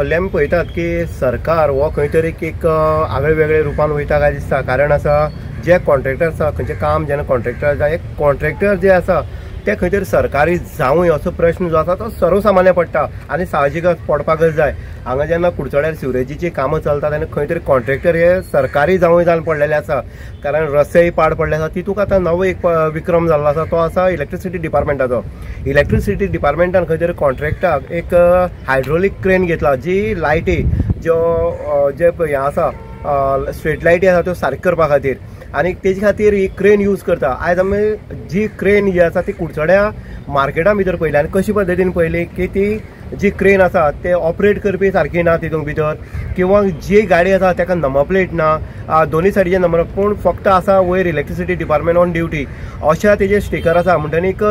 हल्ली आमी पळयतात की सरकार हो खंय तरी एक आगळे वेगळे रुपान वयता काय दिसता। कारण आसा जे कॉन्ट्रॅक्टर आसा खंयचें काम जेन्ना कॉन्ट्रॅक्टर जाय कॉन्ट्रॅक्टर जे आसा ते खंय तरी सरकारी जावूं असो प्रश्न जो आसा तो सर्वसामान्य पडटा आनी साहजिकच पडपाकच जाय। हांगा जेन्ना कुडचड्यार सिवरेजीची कामां चलतात आनी खंय तरी कॉन्ट्रॅक्टर हे सरकारी जावूं जावन पडलेले आसा। कारण रस्तेय पाड पडले आसा। तितूंत आतां नवो एक विक्रम जाल्लो आसा तो आसा इलेक्ट्रिसिटी डिपार्टमेंटाचो। इलेक्ट्रिसिटी डिपार्टमेंटान खंय तरी कॉन्ट्रॅक्टाक एक हायड्रोलिक क्रेन घेतला जी लायटी जे हें आसा स्ट्रीट लायटी आसा त्यो सारक्यो करपा खातीर आनी तेजे खातीर ही क्रेन यूज करता। आयज आमी जी क्रेन जी आसा ती कुडचड्या मार्केटां भितर पयली आनी कशी पद्दतीन पयली की ती जी क्रेन आसा ते ऑपरेट करपी सारकी ना तितूंत भितर, किंवा जी गाडी आसा ताका नंबर प्लेट ना, दोन्ही सायडीचे नंबर पूण फक्त आसा वयर इलेक्ट्रिसिटी डिपार्टमेंट ऑन ड्युटी अशा तेजे स्टिकर आसा। म्हणटनीक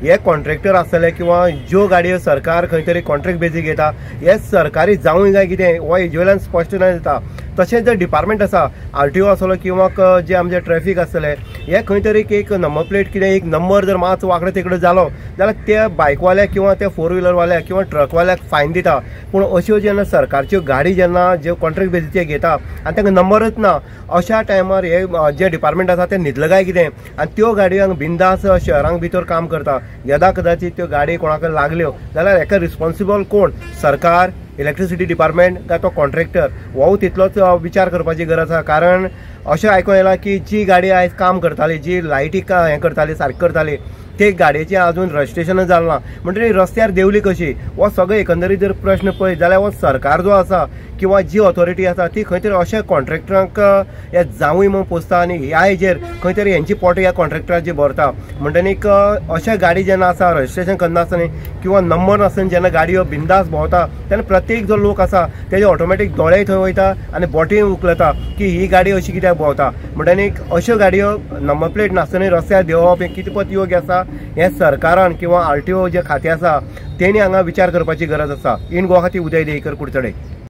हे कॉन्ट्रॅक्टर आसतले किंवा ज्यो गाडयो सरकार खंय तरी कॉन्ट्रॅक्ट बेजीक घेता हे सरकारी जावूं जाय कितें हो हेजे वयल्यान स्पश्टताय दिता। तशेंच जे डिपार्टमेंट आसा आरटीओ आसलो किंवा जे आमचे ट्रॅफिक आसतले हे खंय तरी एक नंबर प्लेट कितें एक नंबर जर मात वांकडो तिकडे जालो जाल्यार त्या बायकवाल्याक किंवा त्या फोर व्हिलरवाल्याक किंवा ट्रकवाल्याक फायन दिता। पूण अश्यो जेन्ना सरकारच्यो गाडी जेन्ना जे कॉन्ट्रॅक्ट बेजीचे घेता आनी तांकां नंबरच ना अशा टायमार हे जे डिपार्टमेंट आसा ते न्हिदले काय कितें आनी त्यो गाडयांक बिंदास शहरांक भितर काम करता। यदा कदाचित त्यो गाडी कोणाक लागल्यो जाल्यार हेका रिस्पॉन्सिबल कोण? सरकार, इलेक्ट्रिसिटी डिपार्टमेंट काय तो कॉन्ट्रॅक्टर हो तितलोच विचार करपाची गरज आसा। कारण अशें आयकूं येलां की जी गाडी आयज काम करताली जी लायटी हें करताली सारकी करताली ते गाडयेचें आजून रजिस्ट्रेशन जालें ना म्हणटकीर रस्त्यार देंवली कशी? हो सगळो एकंदरीत जर प्रश्न पळयत जाल्यार हो सरकार जो आसा किंवा जी ऑथॉरिटी आसा ती खंय तरी अशा कॉन्ट्रॅक्टरांक हे जावूंय म्हणून पोसता आनी ह्या हेजेर खंय तरी हेंची पोटां ह्या कॉन्ट्रॅक्टराची भरता। म्हणटनीक अशा गाडी जेन्ना आसा रजिस्ट्रेशन करनासतना किंवा नंबर नासतना जेन्ना गाडयो बिंदास भोंवता तेन्ना प्रत्येक जो लोक आसा तेजे ऑटोमॅटीक दोळेय थंय वयता आनी बोटीय उखलता की ही गाडी अशी कित्याक भोंवता। म्हणटनीक अश्यो गाडयो नंबर प्लेट नासतना रस्त्यार देंवप हें कितपत योग्य आसा हे सरकारान किंवा आरटीओ जे खातें आसा तेणी हांगा विचार करपाची गरज आसा। इन गोवा खातीर उदय देयकर, कुडचडे।